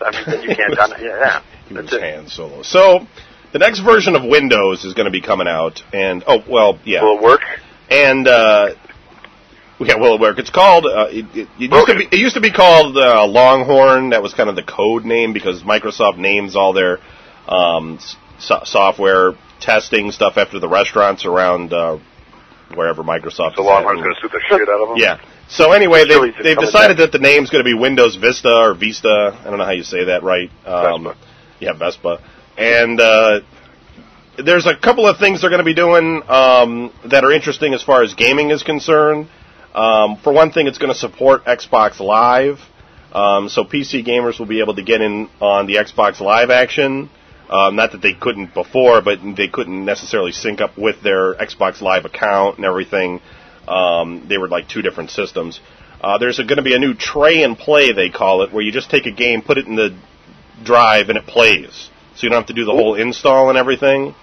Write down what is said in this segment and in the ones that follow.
I mean, then you can't done it. Yeah. He was Han Solo. So, the next version of Windows is going to be coming out, and, Will it work? And, will it work? It's called, it used to be called Longhorn. That was kind of the code name, because Microsoft names all their software testing stuff after the restaurants around wherever Microsoft is. So Longhorn's going to suit the shit out of them? Yeah. So anyway, they've decided that the name's going to be Windows Vista or Vista. I don't know how you say that right. Vespa. Yeah, Vespa. And there's a couple of things they're going to be doing that are interesting as far as gaming is concerned. For one thing, it's going to support Xbox Live. So PC gamers will be able to get in on the Xbox Live action. Not that they couldn't before, but they couldn't necessarily sync up with their Xbox Live account and everything. They were like two different systems. There's going to be a new tray and play, they call it, where you just take a game, put it in the drive, and it plays. So you don't have to do the whole install and everything.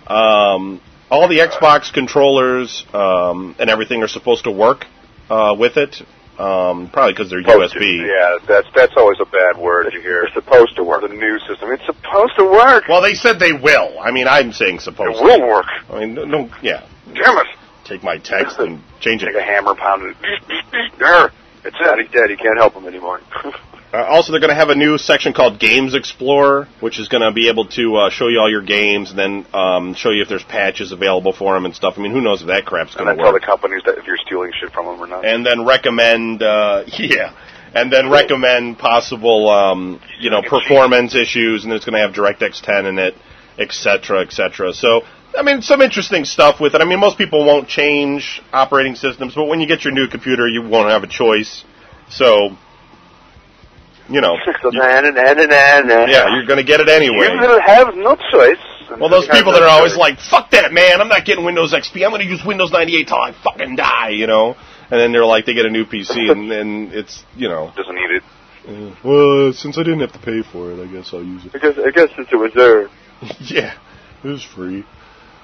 All the Xbox controllers and everything are supposed to work with it. Probably because they're USB. Yeah, that's always a bad word you hear. It's supposed to work. The new system. It's supposed to work. Well, they said they will. I mean, I'm saying supposed to. It will work. I mean, no, yeah. Damn it. Take my text and change it. Take a hammer, pound it. There. It's it. He's dead. He can't help him anymore. Also, they're going to have a new section called Games Explorer, which is going to be able to show you all your games and then show you if there's patches available for them and stuff. I mean, who knows if that crap's going to work. And then tell the companies that if you're stealing shit from them or not. And then recommend, recommend possible, performance issues, and it's going to have DirectX 10 in it, et cetera. So, I mean, some interesting stuff with it. I mean, most people won't change operating systems, but when you get your new computer, you won't have a choice. So, yeah, you're going to get it anyway. You will have no choice. Well, those people that are always like, fuck that, man, I'm not getting Windows XP, I'm going to use Windows 98 till I fucking die, And then they're like, they get a new PC, and then it's, Doesn't need it. Well, since I didn't have to pay for it, I guess I'll use it. I guess since it was there. Yeah, it was free.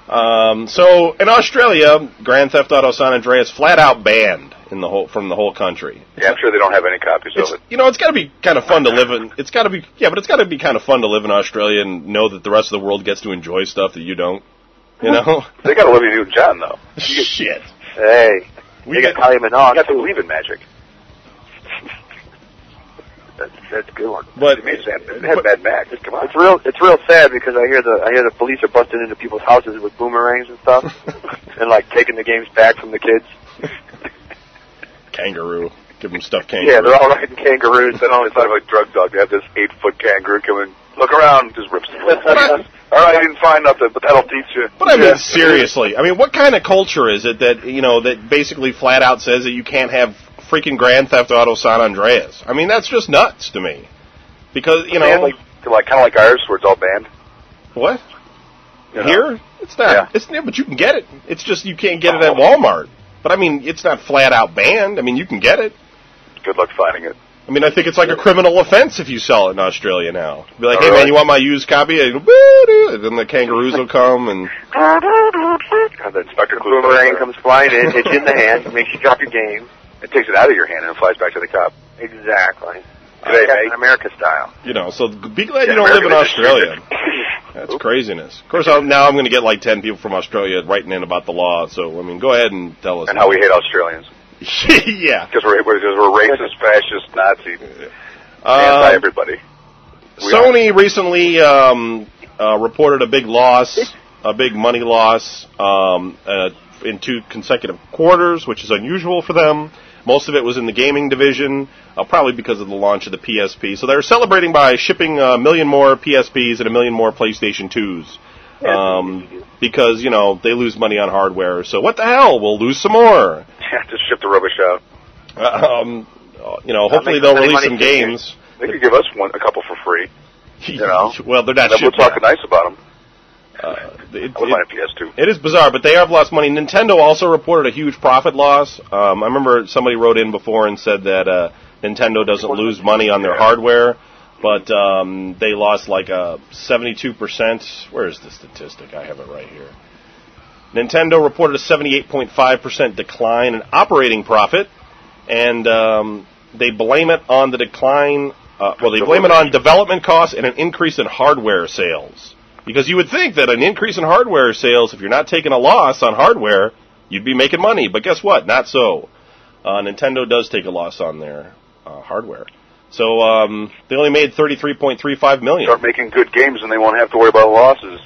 So, in Australia, Grand Theft Auto San Andreas flat out banned from the whole country. Yeah, I'm sure they don't have any copies of it. It's got to be kind of fun to live in. It's got to be kind of fun to live in Australia and know that the rest of the world gets to enjoy stuff that you don't. They got Olivia Newton-John though. Shit. Hey, we got Kylie Minogue. You got to believe in magic. That's a good one. But it had Mad Max. Come on. It's real sad because I hear the police are busting into people's houses with boomerangs and stuff, and like taking the games back from the kids. Kangaroo. Give them stuffed kangaroo. Yeah, they're all riding kangaroos. Then all thought about drug dog. They have this 8-foot kangaroo come in, look around, just rips it. All right, I didn't find nothing, but that'll teach you. But I mean, seriously. I mean, what kind of culture is it that, that basically flat out says that you can't have freaking Grand Theft Auto San Andreas? I mean, that's just nuts to me. Because, kind of like ours, where it's all banned. What? Here? It's not. Yeah. It's but you can get it. It's just you can't get it at Walmart. But, I mean, it's not flat out banned. I mean, you can get it. Good luck finding it. I mean, I think it's like a criminal offense if you sell it in Australia now. Be like, hey, man, you want my used copy? And then the kangaroos will come and... The inspector boomerang comes flying in, hits you in the hand, makes you drop your game. It takes it out of your hand and it flies back to the cop. Exactly. Captain America style. So be glad you don't live in Australia. That's craziness. Of course, now I'm going to get like 10 people from Australia writing in about the law. So, I mean, go ahead and tell us. And how we hate Australians. Yeah. Because we're racist, fascist, Nazi. Anti-everybody. Sony recently reported a big loss, a big money loss in 2 consecutive quarters, which is unusual for them. Most of it was in the gaming division, probably because of the launch of the PSP. So they're celebrating by shipping 1 million more PSPs and 1 million more PlayStation 2s. Because, they lose money on hardware. So what the hell? We'll lose some more. Yeah, just ship the rubbish out. Hopefully they'll release some games. They could give us a couple for free. Well, they're not shipping. We'll talk nice about them. I would buy a PS2. It is bizarre, but they have lost money. Nintendo also reported a huge profit loss. I remember somebody wrote in before and said that Nintendo doesn't lose money on their hardware, but they lost like 72%. Where is the statistic? I have it right here. Nintendo reported a 78.5% decline in operating profit, and they blame it on the decline they blame it on development costs and an increase in hardware sales. Because you would think that an increase in hardware sales, if you're not taking a loss on hardware, you'd be making money. But guess what? Not so. Nintendo does take a loss on their hardware. So they only made $33.35 million. Start making good games and they won't have to worry about losses.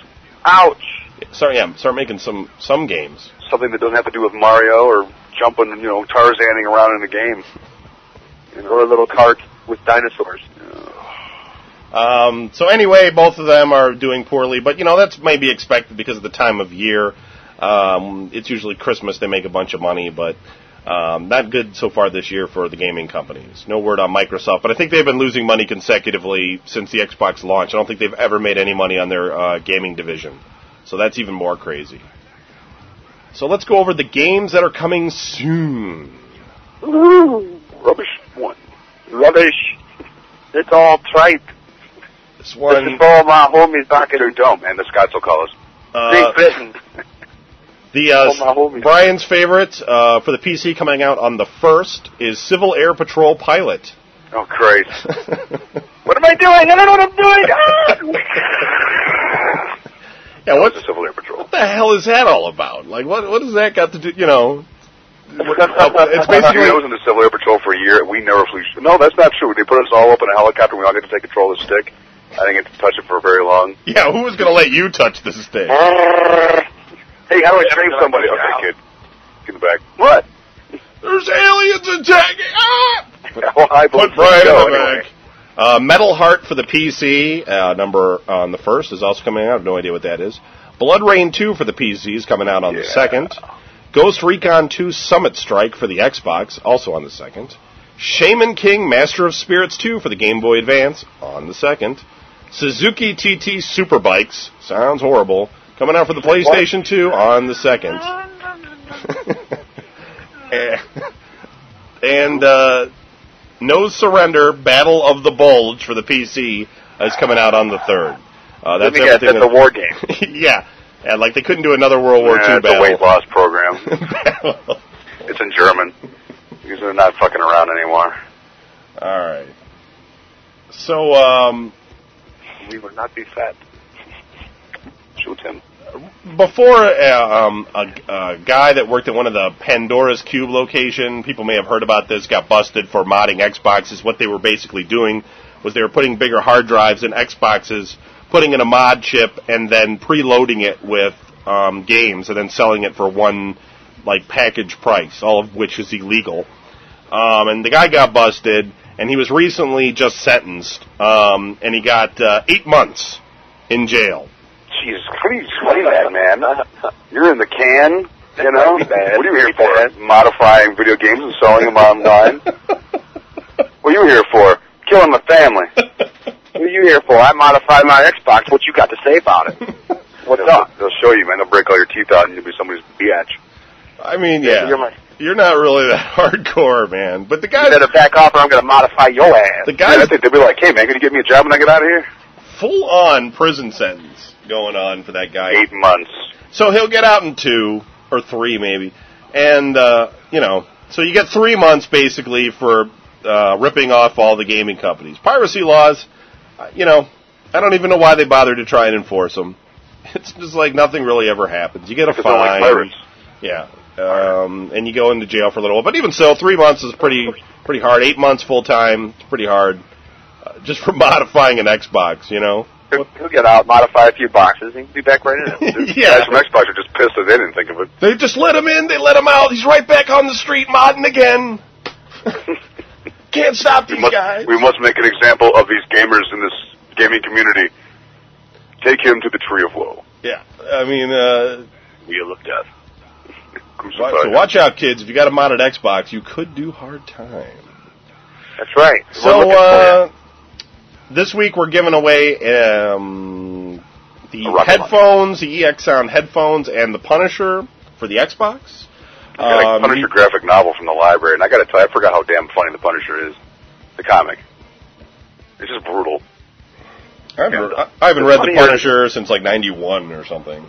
Ouch! Start making some games. Something that doesn't have to do with Mario or jumping, Tarzaning around in the game. Or a little cart with dinosaurs. So anyway, both of them are doing poorly, but that's maybe expected because of the time of year. It's usually Christmas they make a bunch of money, but not good so far this year for the gaming companies. No word on Microsoft, but I think they've been losing money consecutively since the Xbox launch. I don't think they've ever made any money on their gaming division, so that's even more crazy. So let's go over the games that are coming soon. Ooh, rubbish one. Rubbish. It's all tripe. This is for my homies back in They're dumb, and the Scots will call us. Great Britain. Brian's favorite for the PC coming out on the 1st is Civil Air Patrol Pilot. Oh, Christ. What am I doing? I don't know what I'm doing. Yeah, what's the Civil Air Patrol? What the hell is that all about? Like, what does that got to do? It's basically. I was in the Civil Air Patrol for a year. We never flew. No, that's not true. They put us all up in a helicopter. We all get to take control of the stick. I didn't get to touch it for very long. Yeah, who was going to let you touch this stick? Hey, how do I save somebody? Okay, kid. Get in the back. What? There's aliens attacking! Ah! Well, I put Brian in the back. Metal Heart for the PC, number on the 1st, is also coming out. I have no idea what that is. Blood Rain 2 for the PC is coming out on the 2nd. Ghost Recon 2 Summit Strike for the Xbox, also on the 2nd. Shaman King Master of Spirits 2 for the Game Boy Advance, on the 2nd. Suzuki TT Superbikes, sounds horrible, coming out for the PlayStation 2 on the 2nd. and No Surrender Battle of the Bulge for the PC is coming out on the 3rd. That's everything. That's a war game. Yeah. And like they couldn't do another World War II battle. It's a weight loss program. It's in German. Because they're not fucking around anymore. All right. So, we will not be fat. Shoot him. Before, a guy that worked at one of the Pandora's Cube location, people may have heard about this, got busted for modding Xboxes. What they were basically doing was they were putting bigger hard drives in Xboxes, putting in a mod chip, and then preloading it with games, and then selling it for one package price, all of which is illegal. And the guy got busted, and he was recently just sentenced, and he got 8 months in jail. Jesus, how do you explain that, man? You're in the can, you know? What are you here for? Modifying video games and selling them online? What are you here for? Killing my family. What are you here for? I modified my Xbox. What you got to say about it? What's up? They'll show you, man. They'll break all your teeth out and you'll be somebody's biatch. I mean, yeah. You're not really that hardcore, man. But the guy... You better back off or I'm going to modify your ass. The guy... I think they'll be like, hey, man, can you get me a job when I get out of here? Full-on prison sentence going on for that guy. 8 months. So he'll get out in 2 or 3 maybe. And, so you get 3 months basically for ripping off all the gaming companies. Piracy laws, I don't even know why they bother to try and enforce them. It's just like nothing really ever happens. You get a fine. Like pirates. Yeah. And you go into jail for a little while. But even so, 3 months is pretty hard. 8 months full-time, it's pretty hard. Just for modifying an Xbox, He'll get out, modify a few boxes, and he'll be back right in it. Yeah. Guys from Xbox are just pissed that they didn't think of it. They just let him in, they let him out, he's right back on the street modding again. Can't stop these guys. We must make an example of these gamers in this gaming community. Take him to the Tree of Woe. Yeah, I mean, Wheel of Death. So watch out, kids. If you got a modded Xbox, you could do hard time. That's right. So, this week we're giving away the headphones, the EX Sound headphones, and the Punisher for the Xbox. I got a Punisher graphic novel from the library, and I got to tell you, I forgot how damn funny the Punisher is. The comic. It's just brutal. I haven't read the Punisher since like 91 or something.